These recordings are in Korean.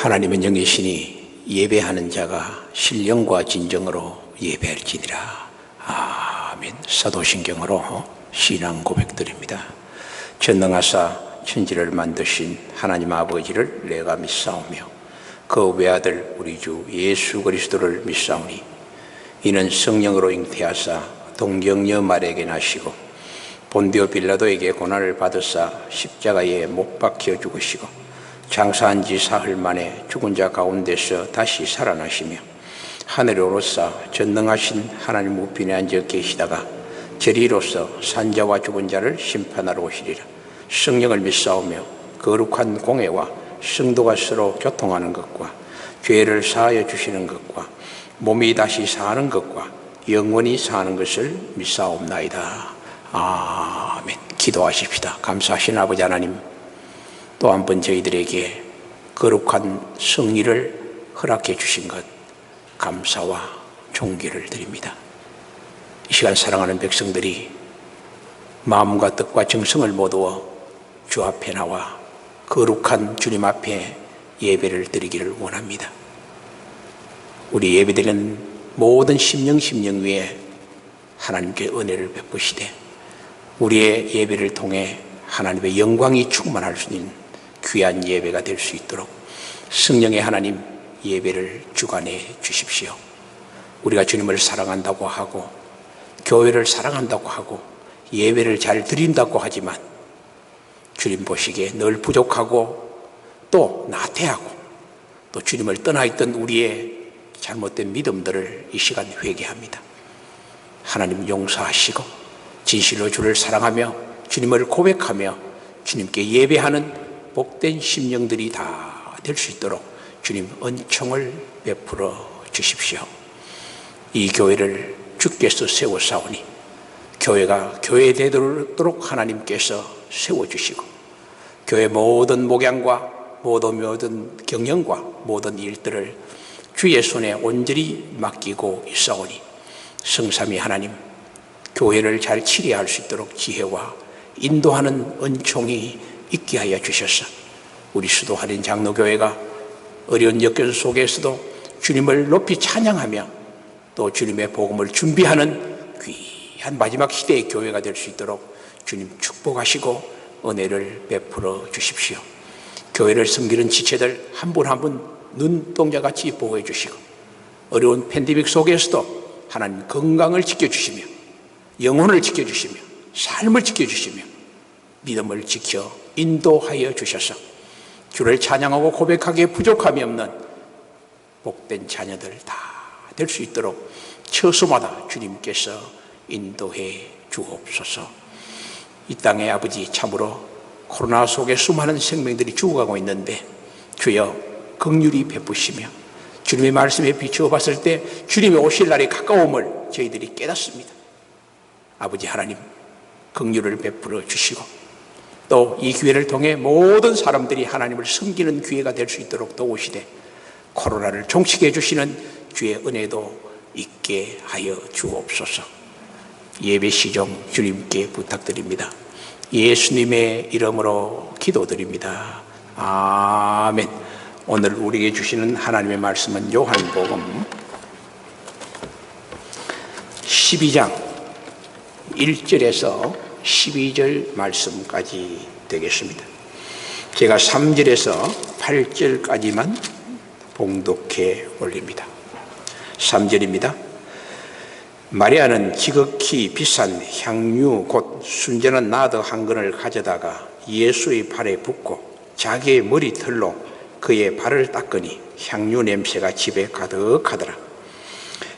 하나님은 영이시니 예배하는 자가 신령과 진정으로 예배할지니라. 아멘. 사도신경으로 신앙 고백드립니다. 전능하사 천지를 만드신 하나님 아버지를 내가 믿사오며 그 외아들 우리 주 예수 그리스도를 믿사오니 이는 성령으로 잉태하사 동정녀 마리아에게 나시고 본디오 빌라도에게 고난을 받으사 십자가에 못 박혀 죽으시고 장사한 지 사흘 만에 죽은 자 가운데서 다시 살아나시며 하늘에 오르사 전능하신 하나님 우편에 앉아 계시다가 저리로서 산자와 죽은 자를 심판하러 오시리라. 성령을 믿사오며 거룩한 공회와 성도가 서로 교통하는 것과 죄를 사하여 주시는 것과 몸이 다시 사는 것과 영원히 사는 것을 믿사옵나이다. 아멘. 기도하십시다. 감사하신 아버지 하나님, 또 한 번 저희들에게 거룩한 성리를 허락해 주신 것 감사와 존귀를 드립니다. 이 시간 사랑하는 백성들이 마음과 뜻과 정성을 모두어 주 앞에 나와 거룩한 주님 앞에 예배를 드리기를 원합니다. 우리 예배드리는 모든 심령 위에 하나님께 은혜를 베푸시되 우리의 예배를 통해 하나님의 영광이 충만할 수 있는 귀한 예배가 될 수 있도록 성령의 하나님 예배를 주관해 주십시오. 우리가 주님을 사랑한다고 하고 교회를 사랑한다고 하고 예배를 잘 드린다고 하지만 주님 보시기에 늘 부족하고 또 나태하고 또 주님을 떠나 있던 우리의 잘못된 믿음들을 이 시간 회개합니다. 하나님 용서하시고 진실로 주를 사랑하며 주님을 고백하며 주님께 예배하는 복된 심령들이 다 될 수 있도록 주님 은총을 베풀어 주십시오. 이 교회를 주께서 세워사오니 교회가 교회되도록 하나님께서 세워주시고 교회 모든 목양과 모든 경영과 모든 일들을 주의 손에 온전히 맡기고 있사오니 성삼위 하나님 교회를 잘 치리할 수 있도록 지혜와 인도하는 은총이 있게 하여 주셔서 우리 수도할인 장로교회가 어려운 역경 속에서도 주님을 높이 찬양하며 또 주님의 복음을 준비하는 귀한 마지막 시대의 교회가 될 수 있도록 주님 축복하시고 은혜를 베풀어 주십시오. 교회를 섬기는 지체들 한 분 한 분 눈동자같이 보호해 주시고 어려운 팬데믹 속에서도 하나님 건강을 지켜주시며 영혼을 지켜주시며 삶을 지켜주시며 믿음을 지켜 인도하여 주셔서 주를 찬양하고 고백하기에 부족함이 없는 복된 자녀들 다 될 수 있도록 처소마다 주님께서 인도해 주옵소서. 이 땅의 아버지, 참으로 코로나 속에 수많은 생명들이 죽어가고 있는데 주여 긍휼히 베푸시며 주님의 말씀에 비추어 봤을 때 주님의 오실 날이 가까움을 저희들이 깨닫습니다. 아버지 하나님 긍휼을 베풀어 주시고 또 이 기회를 통해 모든 사람들이 하나님을 섬기는 기회가 될 수 있도록 도우시되 코로나를 종식해 주시는 주의 은혜도 있게 하여 주옵소서. 예배 시종 주님께 부탁드립니다. 예수님의 이름으로 기도드립니다. 아멘. 오늘 우리에게 주시는 하나님의 말씀은 요한복음 12장 1절에서 12절 말씀까지 되겠습니다. 제가 3절에서 8절까지만 봉독해 올립니다. 3절입니다. 마리아는 지극히 비싼 향유 곧 순전한 나드 한 근을 가져다가 예수의 발에 붓고 자기의 머리털로 그의 발을 닦으니 향유 냄새가 집에 가득하더라.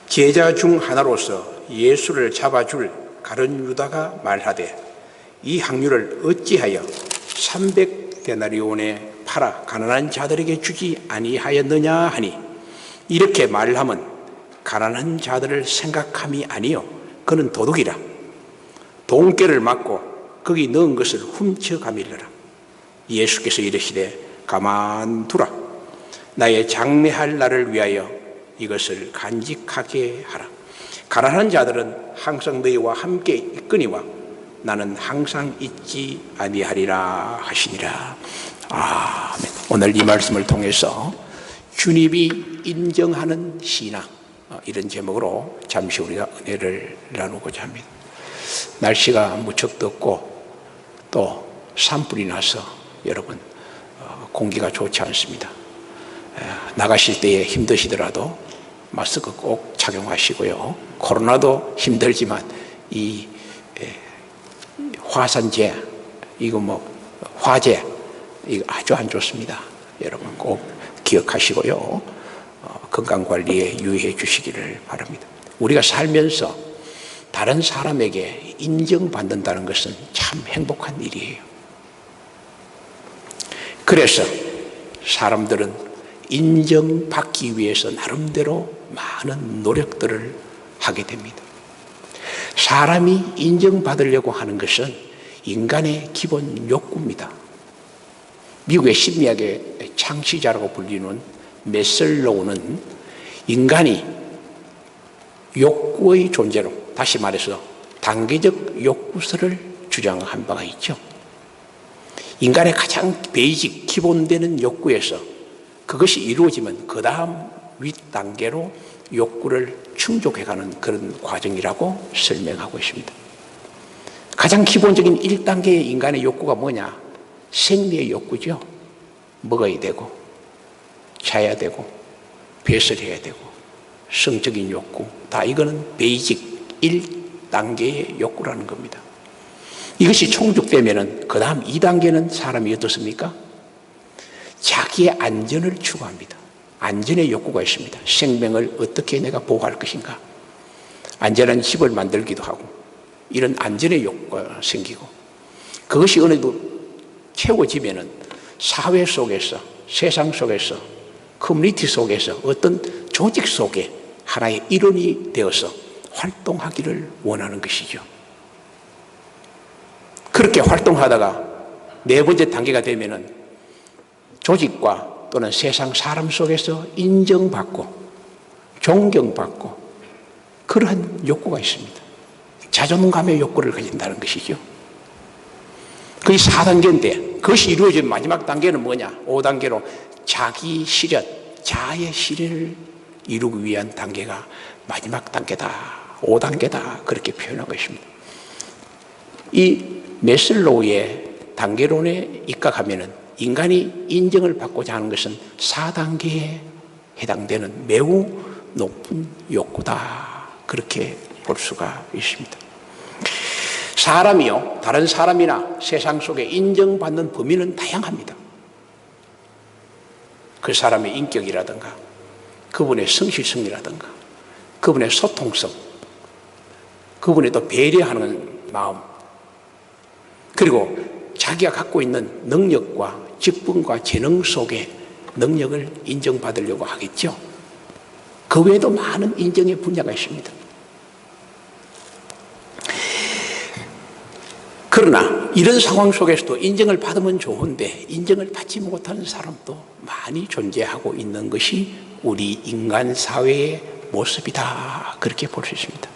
제자 중 하나로서 예수를 잡아줄 가룟 유다가 말하되 이 향유를 어찌하여 300데나리온에 팔아 가난한 자들에게 주지 아니하였느냐 하니 이렇게 말하면 가난한 자들을 생각함이 아니요 그는 도둑이라. 돈깨를 맞고 거기 넣은 것을 훔쳐가밀러라. 예수께서 이르시되 가만두라. 나의 장례할 날을 위하여 이것을 간직하게 하라. 가난한 자들은 항상 너희와 함께 있거니와 나는 항상 있지 아니하리라 하시니라. 아멘. 오늘 이 말씀을 통해서 주님이 인정하는 신앙, 이런 제목으로 잠시 우리가 은혜를 나누고자 합니다. 날씨가 무척 덥고 또 산불이 나서 여러분 공기가 좋지 않습니다. 나가실 때에 힘드시더라도 마스크 꼭 착용하시고요. 코로나도 힘들지만 이 화산재, 화재, 이거 아주 안 좋습니다. 여러분 꼭 기억하시고요. 건강관리에 유의해 주시기를 바랍니다. 우리가 살면서 다른 사람에게 인정받는다는 것은 참 행복한 일이에요. 그래서 사람들은 인정받기 위해서 나름대로 많은 노력들을 하게 됩니다. 사람이 인정받으려고 하는 것은 인간의 기본 욕구입니다. 미국의 심리학의 창시자라고 불리는 메슬로우는 인간이 욕구의 존재로, 다시 말해서 단계적 욕구설을 주장한 바가 있죠. 인간의 가장 베이직, 기본되는 욕구에서 그것이 이루어지면 그 다음 윗단계로 욕구를 충족해가는 그런 과정이라고 설명하고 있습니다. 가장 기본적인 1단계의 인간의 욕구가 뭐냐? 생리의 욕구죠. 먹어야 되고 자야 되고 배설해야 되고 성적인 욕구, 다 이거는 베이직 1단계의 욕구라는 겁니다. 이것이 충족되면 그 다음 2단계는 사람이 어떻습니까? 자기의 안전을 추구합니다. 안전의 욕구가 있습니다. 생명을 어떻게 내가 보호할 것인가, 안전한 집을 만들기도 하고, 이런 안전의 욕구가 생기고, 그것이 어느 정도 채워지면 사회 속에서, 세상 속에서, 커뮤니티 속에서, 어떤 조직 속에 하나의 일원이 되어서 활동하기를 원하는 것이죠. 그렇게 활동하다가 네 번째 단계가 되면은 조직과 또는 세상 사람 속에서 인정받고 존경받고 그러한 욕구가 있습니다. 자존감의 욕구를 가진다는 것이죠. 그게 4단계인데 그것이 이루어진 마지막 단계는 뭐냐? 5단계로 자기 실현, 자아의 실현을 이루기 위한 단계가 마지막 단계다, 5단계다, 그렇게 표현하고 있습니다. 이 메슬로우의 단계론에 입각하면은 인간이 인정을 받고자 하는 것은 4단계에 해당되는 매우 높은 욕구다, 그렇게 볼 수가 있습니다. 사람이요, 다른 사람이나 세상 속에 인정받는 범위는 다양합니다. 그 사람의 인격이라든가 그분의 성실성이라든가 그분의 소통성, 그분의 또 배려하는 마음, 그리고 자기가 갖고 있는 능력과 직분과 재능 속에 능력을 인정받으려고 하겠죠. 그 외에도 많은 인정의 분야가 있습니다. 그러나 이런 상황 속에서도 인정을 받으면 좋은데 인정을 받지 못하는 사람도 많이 존재하고 있는 것이 우리 인간 사회의 모습이다, 그렇게 볼 수 있습니다.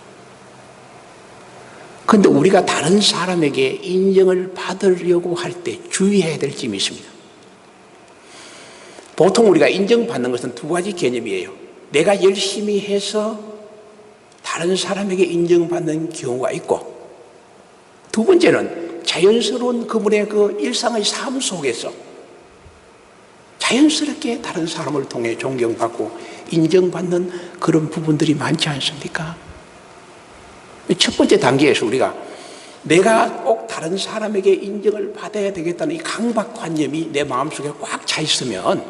그런데 우리가 다른 사람에게 인정을 받으려고 할 때 주의해야 될 점이 있습니다. 보통 우리가 인정받는 것은 두 가지 개념이에요. 내가 열심히 해서 다른 사람에게 인정받는 경우가 있고, 두 번째는 자연스러운 그분의 그 일상의 삶 속에서 자연스럽게 다른 사람을 통해 존경받고 인정받는 그런 부분들이 많지 않습니까? 첫 번째 단계에서 우리가 내가 꼭 다른 사람에게 인정을 받아야 되겠다는 이 강박관념이 내 마음속에 꽉 차 있으면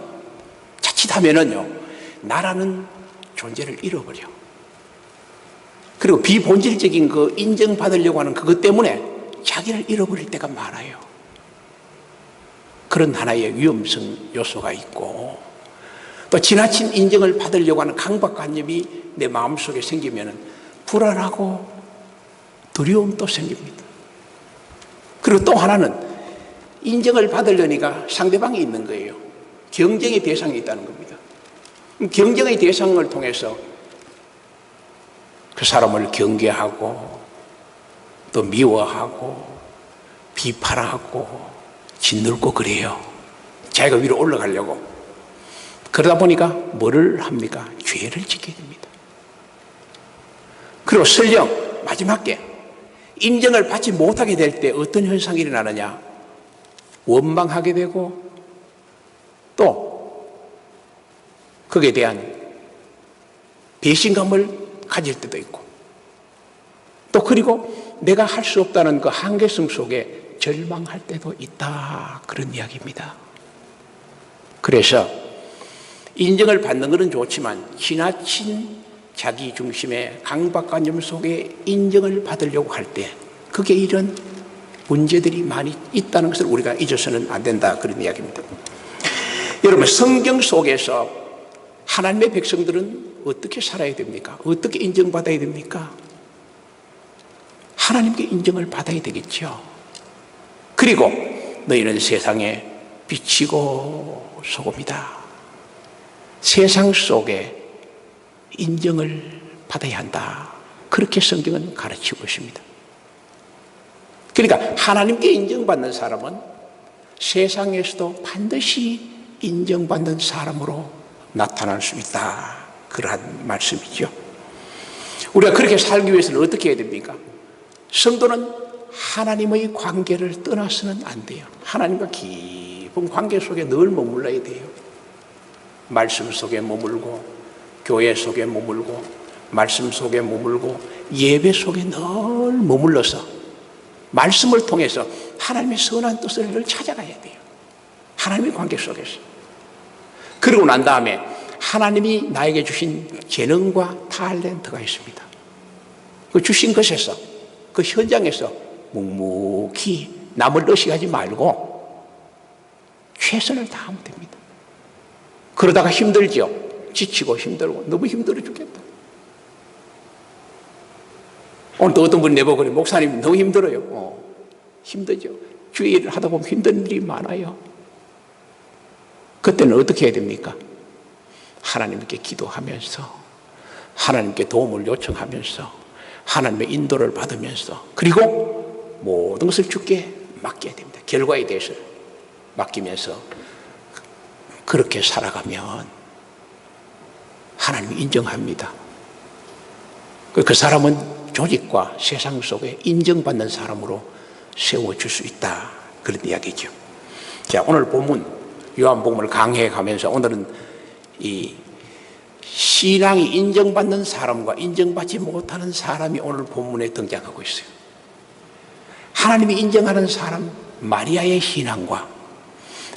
자칫하면은요, 나라는 존재를 잃어버려. 그리고 비본질적인 그 인정받으려고 하는 그것 때문에 자기를 잃어버릴 때가 많아요. 그런 하나의 위험성 요소가 있고, 또 지나친 인정을 받으려고 하는 강박관념이 내 마음속에 생기면 불안하고 두려움도 생깁니다. 그리고 또 하나는 인정을 받으려니까 상대방이 있는 거예요. 경쟁의 대상이 있다는 겁니다. 경쟁의 대상을 통해서 그 사람을 경계하고 또 미워하고 비판하고 짓눌고 그래요. 자기가 위로 올라가려고. 그러다 보니까 뭐를 합니까? 죄를 짓게 됩니다. 그리고 설령 마지막에 인정을 받지 못하게 될 때 어떤 현상이 일어나느냐? 원망하게 되고 또 거기에 대한 배신감을 가질 때도 있고 또 그리고 내가 할 수 없다는 그 한계성 속에 절망할 때도 있다, 그런 이야기입니다. 그래서 인정을 받는 것은 좋지만 지나친 자기 중심의 강박관념 속에 인정을 받으려고 할 때 그게 이런 문제들이 많이 있다는 것을 우리가 잊어서는 안 된다, 그런 이야기입니다. 여러분, 성경 속에서 하나님의 백성들은 어떻게 살아야 됩니까? 어떻게 인정받아야 됩니까? 하나님께 인정을 받아야 되겠죠. 그리고 너희는 세상의 빛이고 소금이다. 세상 속에 인정을 받아야 한다. 그렇게 성경은 가르치고 있습니다. 그러니까 하나님께 인정받는 사람은 세상에서도 반드시 인정받는 사람으로 나타날 수 있다, 그러한 말씀이죠. 우리가 그렇게 살기 위해서는 어떻게 해야 됩니까? 성도는 하나님의 관계를 떠나서는 안 돼요. 하나님과 깊은 관계 속에 늘 머물러야 돼요. 말씀 속에 머물고 교회 속에 머물고 말씀 속에 머물고 예배 속에 늘 머물러서 말씀을 통해서 하나님의 선한 뜻을 늘 찾아가야 돼요. 하나님의 관계 속에서. 그러고 난 다음에 하나님이 나에게 주신 재능과 탤런트가 있습니다. 그 주신 것에서, 그 현장에서 묵묵히 남을 의식하지 말고 최선을 다하면 됩니다. 그러다가 힘들죠. 지치고 힘들고 너무 힘들어 죽겠다. 오늘도 어떤 분이 내보고 그래, 목사님 너무 힘들어요. 힘들죠. 주의 일을 하다 보면 힘든 일이 많아요. 그때는 어떻게 해야 됩니까? 하나님께 기도하면서 하나님께 도움을 요청하면서 하나님의 인도를 받으면서 그리고 모든 것을 주께 맡겨야 됩니다. 결과에 대해서 맡기면서 그렇게 살아가면 하나님이 인정합니다. 그 사람은 조직과 세상 속에 인정받는 사람으로 세워줄 수 있다, 그런 이야기죠. 자, 오늘 본문 요한복음을 강해해 가면서 오늘은 이 신앙이 인정받는 사람과 인정받지 못하는 사람이 오늘 본문에 등장하고 있어요. 하나님이 인정하는 사람 마리아의 신앙과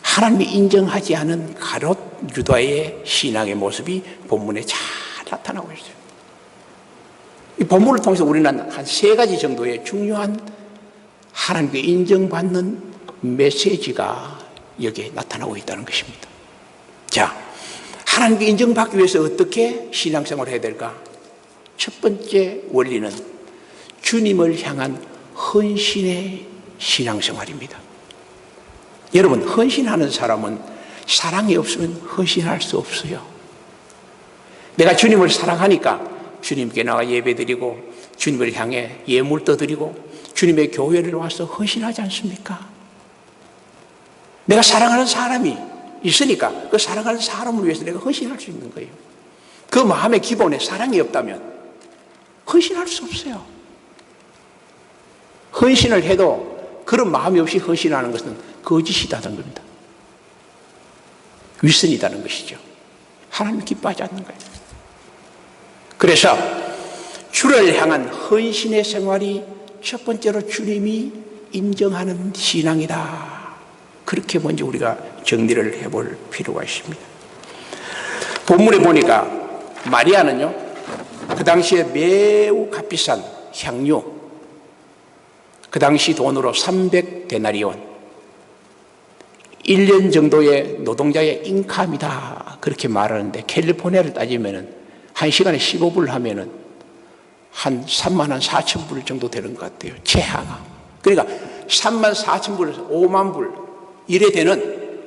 하나님이 인정하지 않은 가롯 유다의 신앙의 모습이 본문에 잘 나타나고 있어요. 이 본문을 통해서 우리는 한 3가지 정도의 중요한 하나님께 인정받는 메시지가 여기에 나타나고 있다는 것입니다. 자, 하나님께 인정받기 위해서 어떻게 신앙생활을 해야 될까? 첫 번째 원리는 주님을 향한 헌신의 신앙생활입니다. 여러분, 헌신하는 사람은 사랑이 없으면 헌신할 수 없어요. 내가 주님을 사랑하니까 주님께 나가 예배드리고 주님을 향해 예물 떠드리고 주님의 교회를 와서 헌신하지 않습니까? 내가 사랑하는 사람이 있으니까 그 사랑하는 사람을 위해서 내가 헌신할 수 있는 거예요. 그 마음의 기본에 사랑이 없다면 헌신할 수 없어요. 헌신을 해도 그런 마음이 없이 헌신하는 것은 거짓이다는 겁니다. 위선이다는 것이죠. 하나님 기뻐하지 않는 거예요. 그래서 주를 향한 헌신의 생활이 첫 번째로 주님이 인정하는 신앙이다. 그렇게 먼저 우리가 정리를 해볼 필요가 있습니다. 본문에 보니까 마리아는요, 그 당시에 매우 값비싼 향유, 그 당시 돈으로 300데나리온, 1년 정도의 노동자의 인컴이다, 그렇게 말하는데 캘리포니아를 따지면은 1시간에 15불 하면은 한 34,000불 정도 되는 것 같아요. 최하가. 그러니까 34,000불에서 5만 불 이래 되는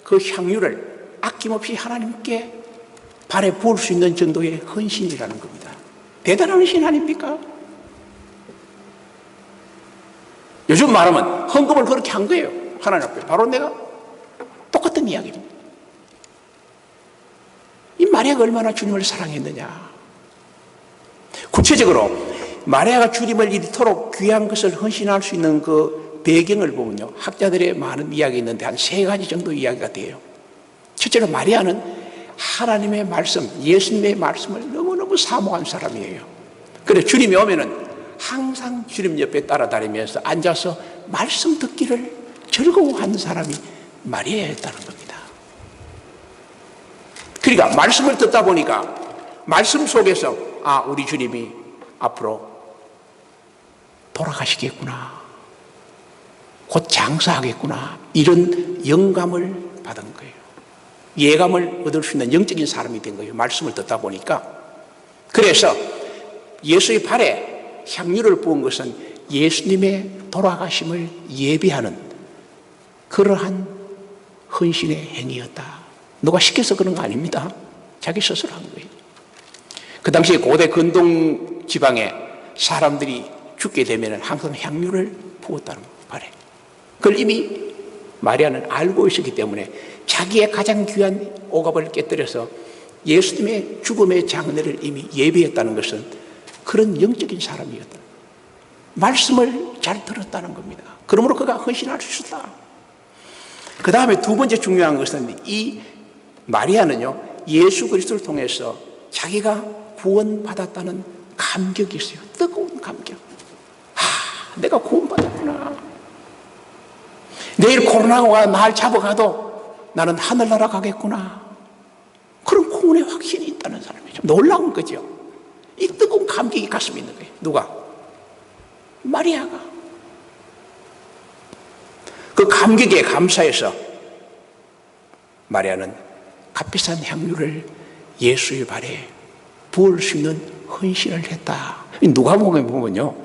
그 향유를 아낌없이 하나님께 발에 부을 수 있는 정도의 헌신이라는 겁니다. 대단한 헌신 아닙니까? 요즘 말하면 헌금을 그렇게 한 거예요. 하나님 앞에. 바로 내가 똑같은 이야기입니다. 마리아가 얼마나 주님을 사랑했느냐. 구체적으로 마리아가 주님을 이토록 귀한 것을 헌신할 수 있는 그 배경을 보면요, 학자들의 많은 이야기가 있는데 한 3가지 정도 이야기가 돼요. 첫째로 마리아는 하나님의 말씀, 예수님의 말씀을 너무너무 사모한 사람이에요. 그래서 주님이 오면은 항상 주님 옆에 따라다니면서 앉아서 말씀 듣기를 즐거워하는 사람이 마리아였다는 겁니다. 그러니까 말씀을 듣다 보니까 말씀 속에서 우리 주님이 앞으로 돌아가시겠구나, 곧 장사하겠구나, 이런 영감을 받은 거예요. 예감을 얻을 수 있는 영적인 사람이 된 거예요. 말씀을 듣다 보니까. 그래서 예수의 발에 향유를 부은 것은 예수님의 돌아가심을 예비하는 그러한 헌신의 행위였다. 누가 시켜서 그런 거 아닙니다. 자기 스스로 한 거예요. 그 당시에 고대 근동 지방에 사람들이 죽게 되면 항상 향유를 부었다는 거예요, 발에. 그걸 이미 마리아는 알고 있었기 때문에 자기의 가장 귀한 오갑을 깨뜨려서 예수님의 죽음의 장례를 이미 예비했다는 것은 그런 영적인 사람이었다. 말씀을 잘 들었다는 겁니다. 그러므로 그가 헌신할 수 있었다. 그 다음에 두 번째 중요한 것은 이 마리아는요, 예수 그리스도를 통해서 자기가 구원받았다는 감격이 있어요. 뜨거운 감격. 내가 구원받았구나. 내일 코로나가 날 잡아가도 나는 하늘나라 가겠구나. 그런 구원의 확신이 있다는 사람이죠. 놀라운 거죠. 이 뜨거운 감격이 가슴에 있는 거예요. 누가? 마리아가. 그 감격에 감사해서 마리아는 값비싼 향유를 예수의 발에 부을 수 있는 헌신을 했다. 누가복음에 보면요,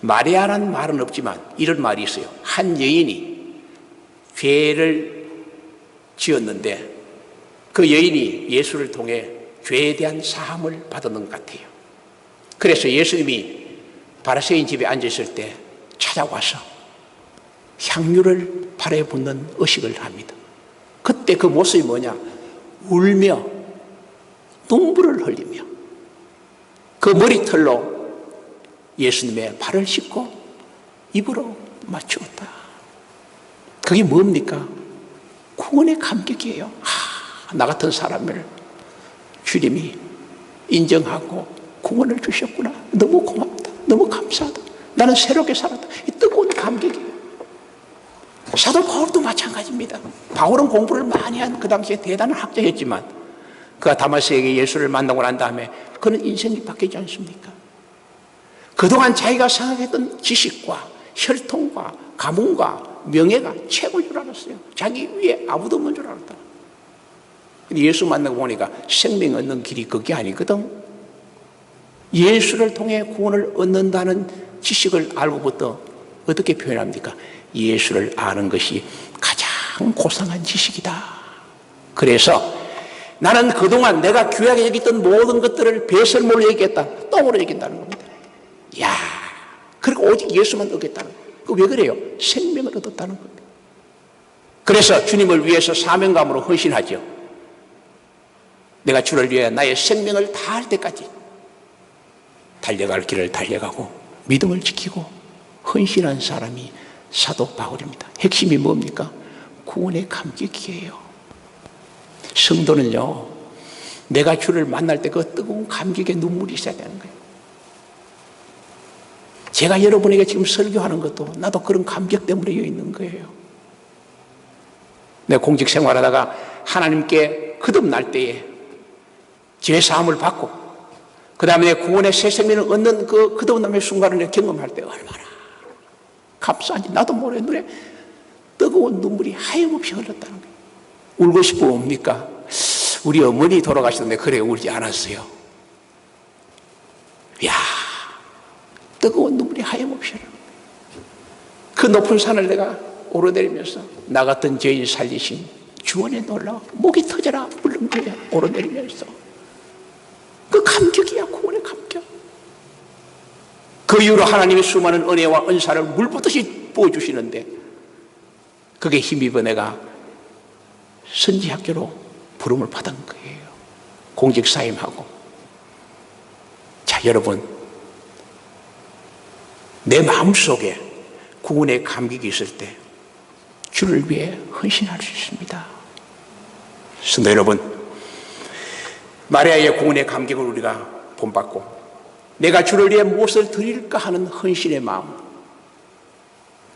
마리아라는 말은 없지만 이런 말이 있어요. 한 여인이 죄를 지었는데 그 여인이 예수를 통해 죄에 대한 사함을 받았는 것 같아요. 그래서 예수님이 바리새인 집에 앉았을 때 찾아와서 향유를 발에 붓는 의식을 합니다. 그때 그 모습이 뭐냐? 울며 눈물을 흘리며 그 머리털로 예수님의 발을 씻고 입으로 맞추었다. 그게 뭡니까? 구원의 감격이에요. 나 같은 사람을 주님이 인정하고 구원을 주셨구나. 너무 고맙다. 너무 감사하다. 나는 새롭게 살았다. 이 뜨거운 감격이에요. 사도 바울도 마찬가지입니다. 바울은 공부를 많이 한 그 당시에 대단한 학자였지만 그가 다마스에게 예수를 만나고 난 다음에 그는 인생이 바뀌지 않습니까? 그동안 자기가 생각했던 지식과 혈통과 가문과 명예가 최고인 줄 알았어요. 자기 위에 아무도 없는 줄 알았다. 근데 예수 만나고 보니까 생명 얻는 길이 그게 아니거든. 예수를 통해 구원을 얻는다는 지식을 알고부터 어떻게 표현합니까? 예수를 아는 것이 가장 고상한 지식이다. 그래서 나는 그동안 내가 귀하게 여겼던 모든 것들을 배설물로 여기겠다. 똥으로 여긴다는 겁니다. 야, 그리고 오직 예수만 얻겠다는 거예요. 왜 그래요? 생명을 얻었다는 겁니다. 그래서 주님을 위해서 사명감으로 헌신하죠. 내가 주를 위해 나의 생명을 다할 때까지 달려갈 길을 달려가고 믿음을 지키고 헌신한 사람이 사도 바울입니다. 핵심이 뭡니까? 구원의 감격이에요. 성도는요, 내가 주를 만날 때 그 뜨거운 감격의 눈물이 있어야 되는 거예요. 제가 여러분에게 지금 설교하는 것도 나도 그런 감격 때문에 있는 거예요. 내가 공직 생활하다가 하나님께 거듭날 때에 죄사함을 받고 그 다음에 구원의 새 생명을 얻는 그 거듭남의 순간을 경험할 때 얼마나 감사한지 나도 모르게 눈에 뜨거운 눈물이 하염없이 흘렀다는 거예요. 울고 싶으면 옵니까? 우리 어머니 돌아가시던데 그래 울지 않았어요. 이야, 뜨거운 눈물이 하염없이 흘러. 그 높은 산을 내가 오르내리면서 나 같은 죄인 살리신 주원에 놀라 목이 터져라 부른 거야. 오르내리면서 그 감격이야. 구원의 감격. 그 이후로 하나님의 수많은 은혜와 은사를 물붓듯이 부어주시는데 그게 힘입어 내가 선지학교로 부름을 받은 거예요. 공직사임하고. 자, 여러분, 내 마음속에 구원의 감격이 있을 때 주를 위해 헌신할 수 있습니다. 성도 여러분, 마리아의 구원의 감격을 우리가 본받고 내가 주를 위해 무엇을 드릴까 하는 헌신의 마음,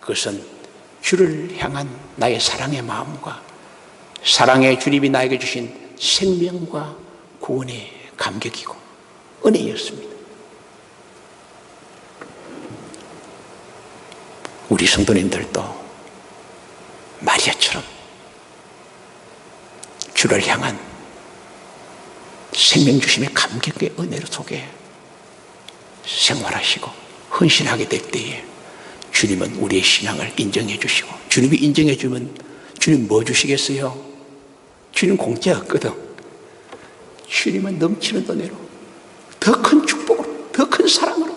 그것은 주를 향한 나의 사랑의 마음과 사랑의 주님이 나에게 주신 생명과 구원의 감격이고 은혜였습니다. 우리 성도님들도 마리아처럼 주를 향한 생명 주심의 감격의 은혜로 속에 생활하시고 헌신하게 될 때에 주님은 우리의 신앙을 인정해 주시고, 주님이 인정해 주면 주님 뭐 주시겠어요? 주님 공짜 없거든. 주님은 넘치는 은혜로 더 큰 축복으로 더 큰 사랑으로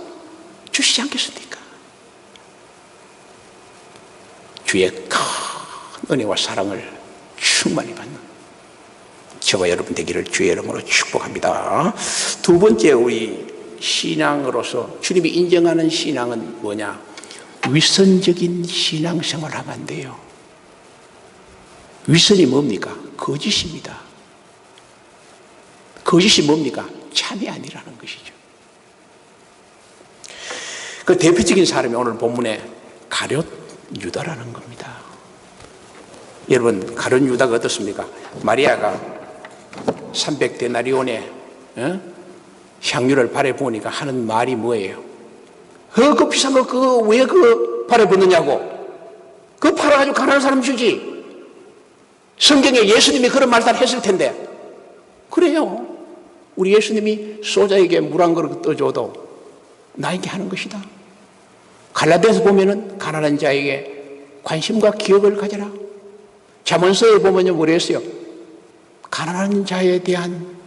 주시지 않겠습니까? 주의 큰 은혜와 사랑을 충만히 받는 저와 여러분 되기를 주의 이름으로 축복합니다. 두 번째, 우리 신앙으로서 주님이 인정하는 신앙은 뭐냐? 위선적인 신앙생활을 하면 안 돼요. 위선이 뭡니까? 거짓입니다. 거짓이 뭡니까? 참이 아니라는 것이죠. 그 대표적인 사람이 오늘 본문에 가룟 유다라는 겁니다. 여러분, 가룟 유다가 어떻습니까? 마리아가 300데나리온의 향유를 발에 부으니까 하는 말이 뭐예요? 그 비싼 거 왜 그 발에 붓느냐고. 그거 팔아가지고 가난한 사람 주지. 성경에 예수님이 그런 말을 했을 텐데. 그래요. 우리 예수님이 소자에게 물 한 그릇 떠줘도 나에게 하는 것이다. 갈라디아서 보면은 가난한 자에게 관심과 기억을 가져라. 잠언서에 보면요, 뭐라 했어요? 가난한 자에 대한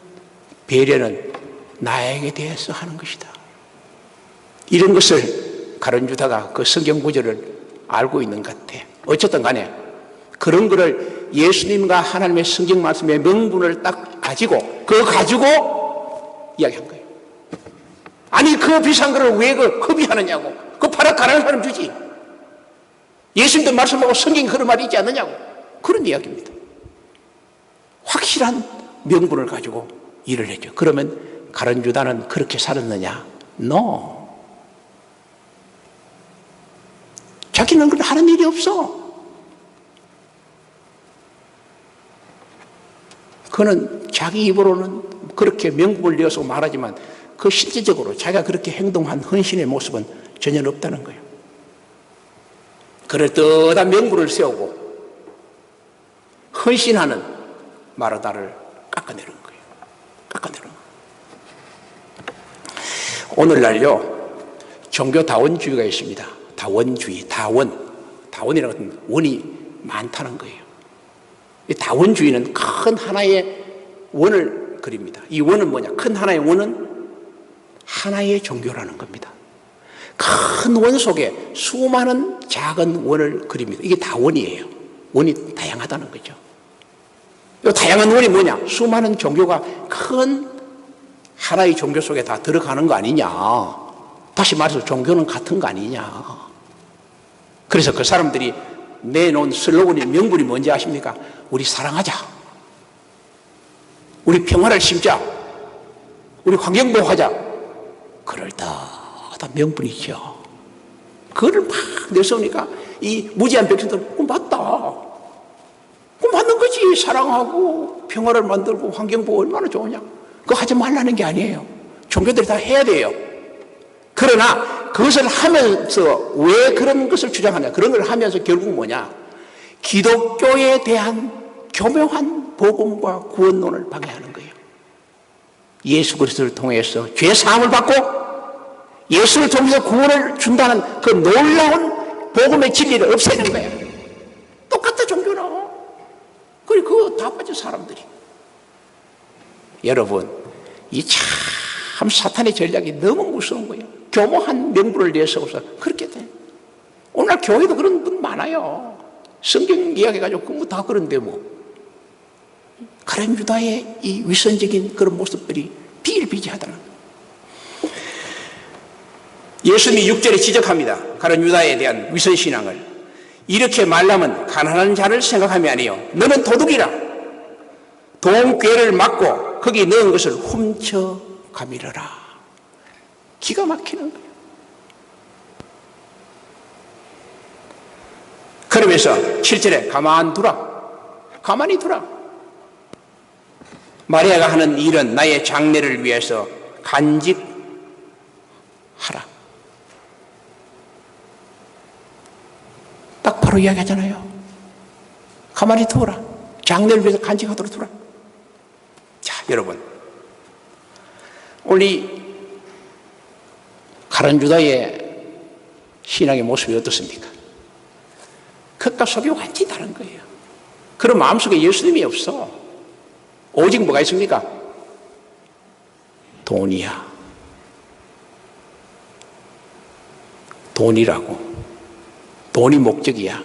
배려는 나에게 대해서 하는 것이다. 이런 것을 가룟 유다가 그 성경 구절을 알고 있는 것 같아. 어쨌든 간에 그런 거를 예수님과 하나님의 성경 말씀의 명분을 딱 가지고 그거 가지고 이야기한 거예요. 아니, 그 비싼 거를 왜 그 허비하느냐고. 그거 팔아 가난한 사람 주지. 예수님도 말씀하고 성경에 그런 말이 있지 않느냐고. 그런 이야기입니다. 확실한 명분을 가지고 일을 했죠. 그러면 가룟 유다는 그렇게 살았느냐? No. 자기는 그런 하는 일이 없어. 그는 자기 입으로는 그렇게 명분을 내어서 말하지만 그 실질적으로 자기가 그렇게 행동한 헌신의 모습은 전혀 없다는 거예요. 그럴듯한 명분을 세우고 헌신하는 마르다를 깎아내는 거예요. 깎아내는 거예요. 오늘날요, 종교다원주의가 있습니다. 다원주의, 다원이라는 것은 원이 많다는 거예요. 이 다원주의는 큰 하나의 원을 그립니다. 이 원은 뭐냐? 큰 하나의 원은 하나의 종교라는 겁니다. 큰 원 속에 수많은 작은 원을 그립니다. 이게 다원이에요. 원이 다양하다는 거죠. 이 다양한 원이 뭐냐? 수많은 종교가 큰 하나의 종교 속에 다 들어가는 거 아니냐? 다시 말해서 종교는 같은 거 아니냐? 그래서 그 사람들이 내놓은 슬로건이, 명분이 뭔지 아십니까? 우리 사랑하자. 우리 평화를 심자. 우리 환경보호하자. 그럴듯한 명분이죠. 그거를 막 내세우니까 이 무지한 백성들은 맞다. 그거 맞는 거지. 사랑하고 평화를 만들고 환경보호 얼마나 좋으냐. 그거 하지 말라는 게 아니에요. 종교들이 다 해야 돼요. 그러나 그것을 하면서 왜 그런 것을 주장하냐? 그런 걸 하면서 결국 뭐냐? 기독교에 대한 교묘한 복음과 구원론을 방해하는 거예요. 예수 그리스도를 통해서 죄 사함을 받고 예수를 통해서 구원을 준다는 그 놀라운 복음의 진리를 없애는 거예요. 똑같아, 종교는. 그리고 그거 다 빠져, 사람들이. 여러분, 이 참 사탄의 전략이 너무 무서운 거예요. 교묘한 명분을 내세워서 그렇게 돼. 오늘날 교회도 그런 분 많아요. 성경 이야기해가지고 다 그런데 뭐. 가룟 유다의 이 위선적인 그런 모습들이 비일비재하다는 거예요. 예수님이 6절에 지적합니다. 가룟 유다에 대한 위선신앙을. 이렇게 말하면 가난한 자를 생각하면 아니요, 너는 도둑이라. 동궤를 막고 거기 넣은 것을 훔쳐가미려라. 기가 막히는 거예요. 그러면서 7절에 가만히 두라. 마리아가 하는 일은 나의 장래를 위해서 간직하라. 딱 바로 이야기하잖아요. 가만히 두어라. 장래를 위해서 간직하도록 두라. 자, 여러분, 우리 가룟 유다의 신앙의 모습이 어떻습니까? 겉과 속이 완전히 다른 거예요. 그런 마음속에 예수님이 없어. 오직 뭐가 있습니까? 돈이야. 돈이라고. 돈이 목적이야.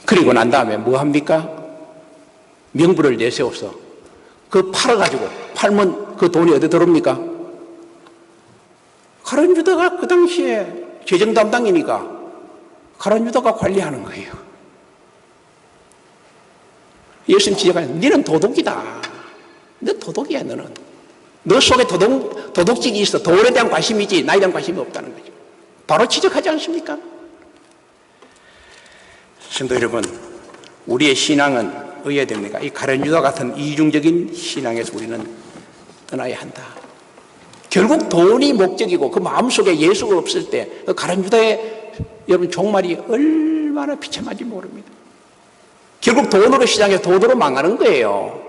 그리고 난 다음에 뭐 합니까? 명부를 내세워서 그 팔아가지고, 팔면 그 돈이 어디 들어옵니까? 가룟 유다가 그 당시에 재정 담당이니까 가룟 유다가 관리하는 거예요. 예수님 지적하는, 너는 도둑이다. 너 도둑이야, 너는. 너 속에 도둑질이 있어. 돈에 대한 관심이지 나에 대한 관심이 없다는 거죠. 바로 지적하지 않습니까? 성도 여러분, 우리의 신앙은 어디에 됩니까? 이 가룟 유다 같은 이중적인 신앙에서 우리는 떠나야 한다. 결국 돈이 목적이고 그 마음속에 예수가 없을 때 그 가룟 유다의 여러분 종말이 얼마나 비참한지 모릅니다. 결국 돈으로 시작해서 돈으로 망하는 거예요.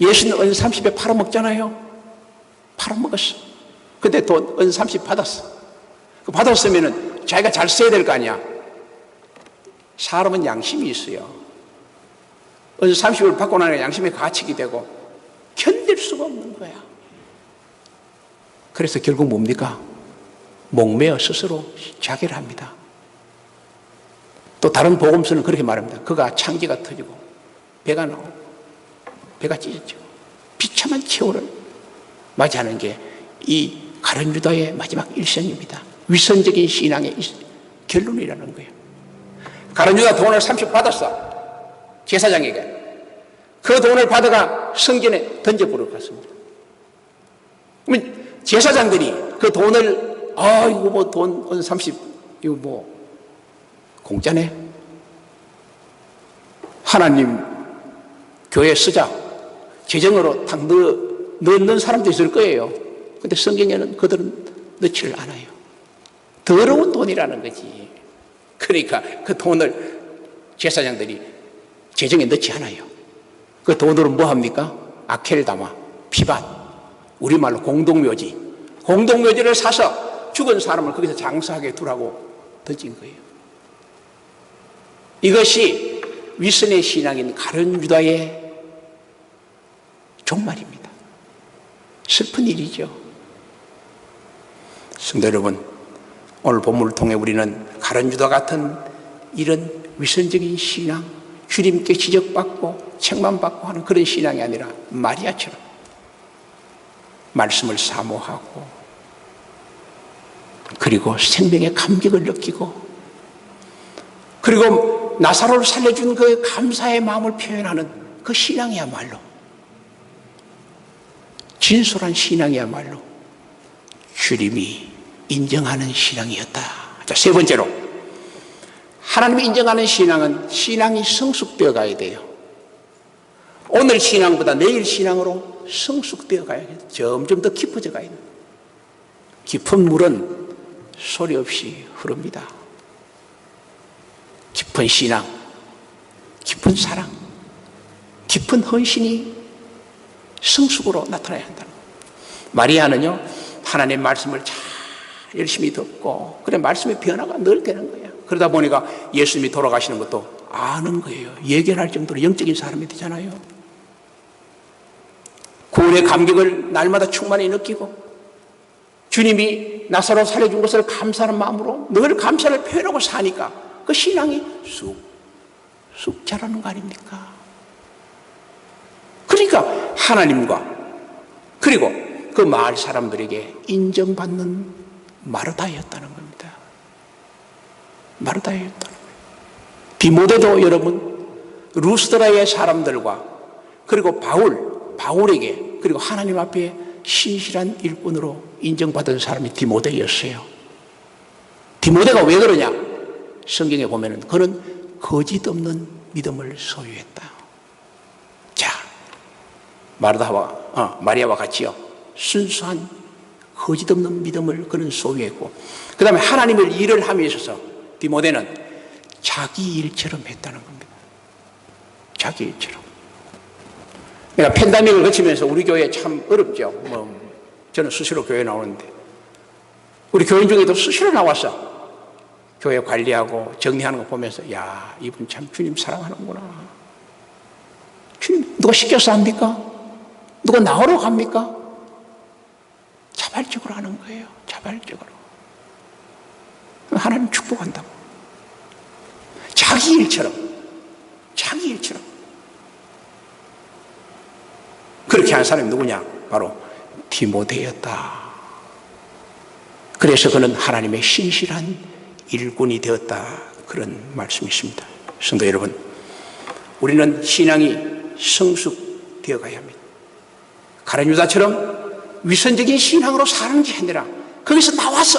예수는 은 30에 팔아먹잖아요. 팔아먹었어. 근데 돈 은 30 받았어. 그 받았으면은 자기가 잘 써야 될 거 아니야. 사람은 양심이 있어요. 은 30을 받고 나니까 양심의 가책이 되고 견딜 수가 없는 거야. 그래서 결국 뭡니까? 목매어 스스로 자결을 합니다. 또 다른 복음서는 그렇게 말합니다. 그가 창기가 터지고 배가 나오고 배가 찢어지고 비참한 최후를 맞이하는 게 이 가룟 유다의 마지막 일생입니다. 위선적인 신앙의 결론이라는 거예요. 가룟 유다 돈을 30 받았어. 제사장에게. 그 돈을 받아가 성전에 던져버리고 갔습니다. 그러면 제사장들이 그 돈을, 이거 뭐 돈 30, 이거 뭐 공짜네? 하나님 교회 쓰자. 재정으로 탁 넣는 사람도 있을 거예요. 근데 성경에는 그들은 넣지를 않아요. 더러운 돈이라는 거지. 그러니까 그 돈을 제사장들이 재정에 넣지 않아요. 그 돈으로 뭐 합니까? 아켈다마, 피밭, 우리말로 공동묘지. 공동묘지를 사서 죽은 사람을 거기서 장사하게 두라고 던진 거예요. 이것이 위선의 신앙인 가룟 유다의 종말입니다. 슬픈 일이죠. 성도 여러분, 오늘 본문을 통해 우리는 가룟 유다 같은 이런 위선적인 신앙, 주님께 지적받고 책망받고 하는 그런 신앙이 아니라 마리아처럼 말씀을 사모하고 그리고 생명의 감격을 느끼고 그리고 나사로를 살려준 그 감사의 마음을 표현하는 그 신앙이야말로 진솔한 신앙이야말로 주님이 인정하는 신앙이었다. 자, 세 번째로 하나님이 인정하는 신앙은 신앙이 성숙되어 가야 돼요. 오늘 신앙보다 내일 신앙으로 성숙되어 가야 돼요. 점점 더 깊어져 가야 돼요. 깊은 물은 소리 없이 흐릅니다. 깊은 신앙, 깊은 사랑, 깊은 헌신이 성숙으로 나타나야 한다는 거예요. 마리아는요, 하나님의 말씀을 잘 열심히 듣고, 그래, 말씀의 변화가 늘 되는 거예요. 그러다 보니까 예수님이 돌아가시는 것도 아는 거예요. 예견할 정도로 영적인 사람이 되잖아요. 구원의 감격을 날마다 충만히 느끼고, 주님이 나사로 살려준 것을 감사하는 마음으로 늘 감사를 표현하고 사니까 그 신앙이 쑥 자라는 거 아닙니까? 그러니까 하나님과 그리고 그 마을 사람들에게 인정받는 마르다였다는 겁니다. 마르다였다는 거예요. 디모데도 여러분 루스드라의 사람들과 그리고 바울에게 그리고 하나님 앞에 신실한 일꾼으로 인정받은 사람이 디모데였어요. 디모데가 왜 그러냐? 성경에 보면은 그는 거짓 없는 믿음을 소유했다. 자, 마리아와 같이요. 순수한 거짓 없는 믿음을 그는 소유했고, 그 다음에 하나님의 일을 함에 있어서 디모데는 자기 일처럼 했다는 겁니다. 자기 일처럼. 그러니까 팬데믹을 거치면서 우리 교회 참 어렵죠. 저는 수시로 교회 나오는데 우리 교인 중에도 수시로 나왔어. 교회 관리하고 정리하는 거 보면서 야, 이분 참 주님 사랑하는구나. 주님 누가 시켜서 합니까? 누가 나오라고 합니까? 자발적으로 하는 거예요. 자발적으로. 하나님 축복한다고. 자기 일처럼. 그렇게 한 사람이 누구냐? 바로 디모데였다. 그래서 그는 하나님의 신실한 일꾼이 되었다. 그런 말씀이 있습니다. 성도 여러분, 우리는 신앙이 성숙되어 가야 합니다. 가룟 유다처럼 위선적인 신앙으로 사는 게 아니라 거기서 나와서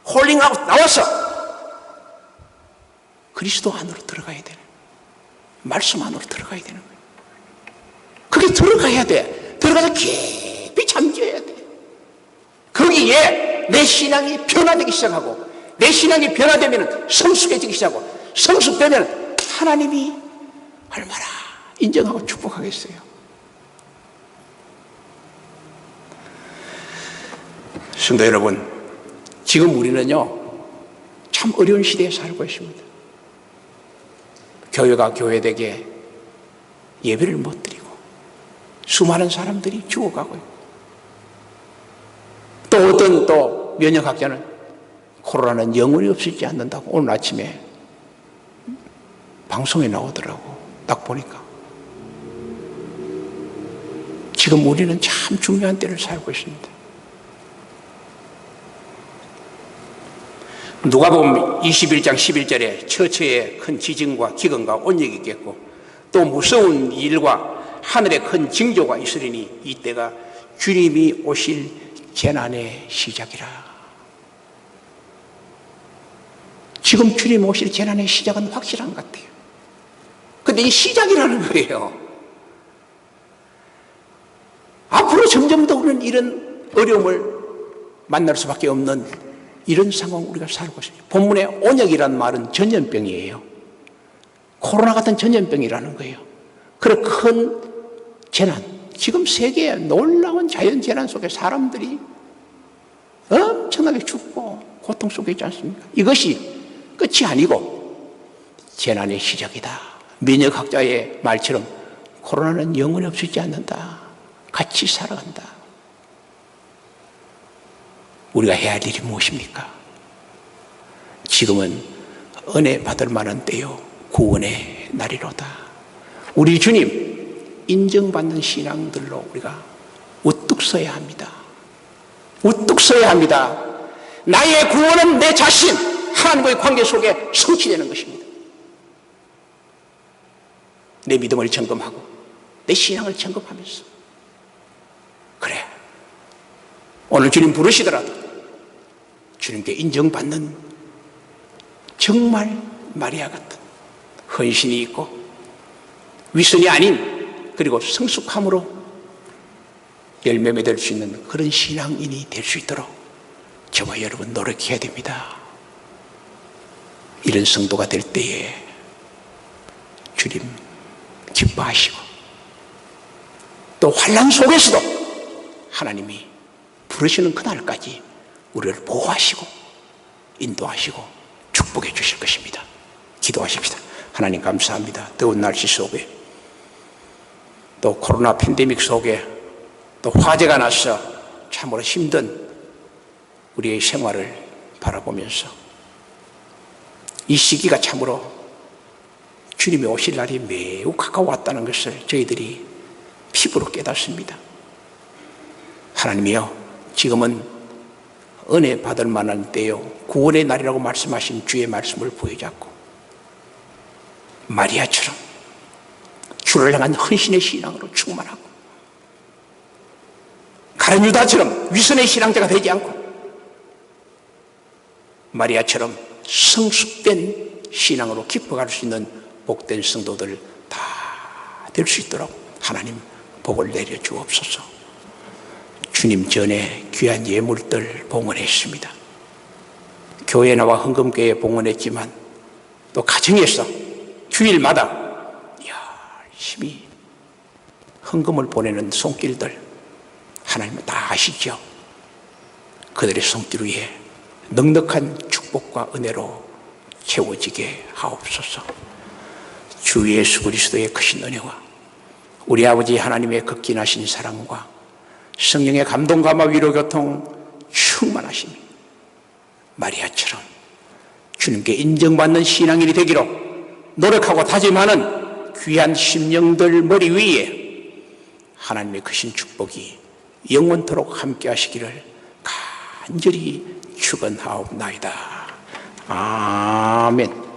홀링아웃 나와서 그리스도 안으로 들어가야 되는, 말씀 안으로 들어가야 되는 거예요. 그게 들어가야 돼. 들어가서 깊이 잠겨야 돼. 거기에 내 신앙이 변화되기 시작하고, 내 신앙이 변화되면 성숙해지기 시작하고, 성숙되면 하나님이 얼마나 인정하고 축복하겠어요. 성도 여러분, 지금 우리는요 참 어려운 시대에 살고 있습니다. 교회가 교회되게 예배를 못 드리고 수많은 사람들이 죽어가고 있고, 또 어떤 또 면역학자는 코로나는 영원히 없어지지 않는다고 오늘 아침에 방송에 나오더라고. 딱 보니까 지금 우리는 참 중요한 때를 살고 있습니다. 누가복음 21장 11절에 처처에 큰 지진과 기근과 온역이 있겠고 또 무서운 일과 하늘에 큰 징조가 있으리니 이때가 주님이 오실 재난의 시작이라. 지금 주님 오실 재난의 시작은 확실한 것 같아요. 근데 이 시작이라는 거예요. 앞으로 점점 더 우리는 이런 어려움을 만날 수밖에 없는 이런 상황 우리가 살고 있어요. 본문에 온역이라는 말은 전염병이에요. 코로나 같은 전염병이라는 거예요. 그런 큰 재난, 지금 세계의 놀라운 자연재난 속에 사람들이 엄청나게 죽고 고통 속에 있지 않습니까? 이것이 끝이 아니고 재난의 시작이다. 면역학자의 말처럼 코로나는 영원히 없어지지 않는다. 같이 살아간다. 우리가 해야 할 일이 무엇입니까? 지금은 은혜 받을 만한 때요, 구원의 날이로다. 우리 주님 인정받는 신앙들로 우리가 우뚝 서야 합니다. 우뚝 서야 합니다. 나의 구원은 내 자신, 하나님과의 관계 속에 성취되는 것입니다. 내 믿음을 점검하고 내 신앙을 점검하면서, 그래, 오늘 주님 부르시더라도 주님께 인정받는 정말 마리아 같은 헌신이 있고 위선이 아닌, 그리고 성숙함으로 열매 맺을 수 있는 그런 신앙인이 될 수 있도록 저와 여러분 노력해야 됩니다. 이런 성도가 될 때에 주님 기뻐하시고 또 환난 속에서도 하나님이 부르시는 그날까지 우리를 보호하시고 인도하시고 축복해 주실 것입니다. 기도하십시다. 하나님 감사합니다. 더운 날씨 속에 또 코로나 팬데믹 속에 또 화재가 나서 참으로 힘든 우리의 생활을 바라보면서 이 시기가 참으로 주님이 오실 날이 매우 가까웠다는 것을 저희들이 피부로 깨닫습니다. 하나님이여, 지금은 은혜 받을 만한 때요, 구원의 날이라고 말씀하신 주의 말씀을 부여잡고 마리아처럼 주를 향한 헌신의 신앙으로 충만하고, 가룟 유다처럼 위선의 신앙자가 되지 않고, 마리아처럼 성숙된 신앙으로 깊어갈 수 있는 복된 성도들 다 될 수 있도록 하나님 복을 내려 주옵소서. 주님 전에 귀한 예물들 봉헌했습니다. 교회 나와 헌금교회에 봉헌했지만 또 가정에서 주일마다 열심히 헌금을 보내는 손길들 하나님은 다 아시죠? 그들의 손길 위에 넉넉한 축복과 은혜로 채워지게 하옵소서. 주 예수 그리스도의 크신 은혜와 우리 아버지 하나님의 극진하신 사랑과 성령의 감동, 감화, 위로, 교통 충만하심이 마리아처럼 주님께 인정받는 신앙인이 되기로 노력하고 다짐하는 귀한 심령들 머리 위에 하나님의 크신 축복이 영원토록 함께 하시기를 간절히 축원하옵나이다. 아멘.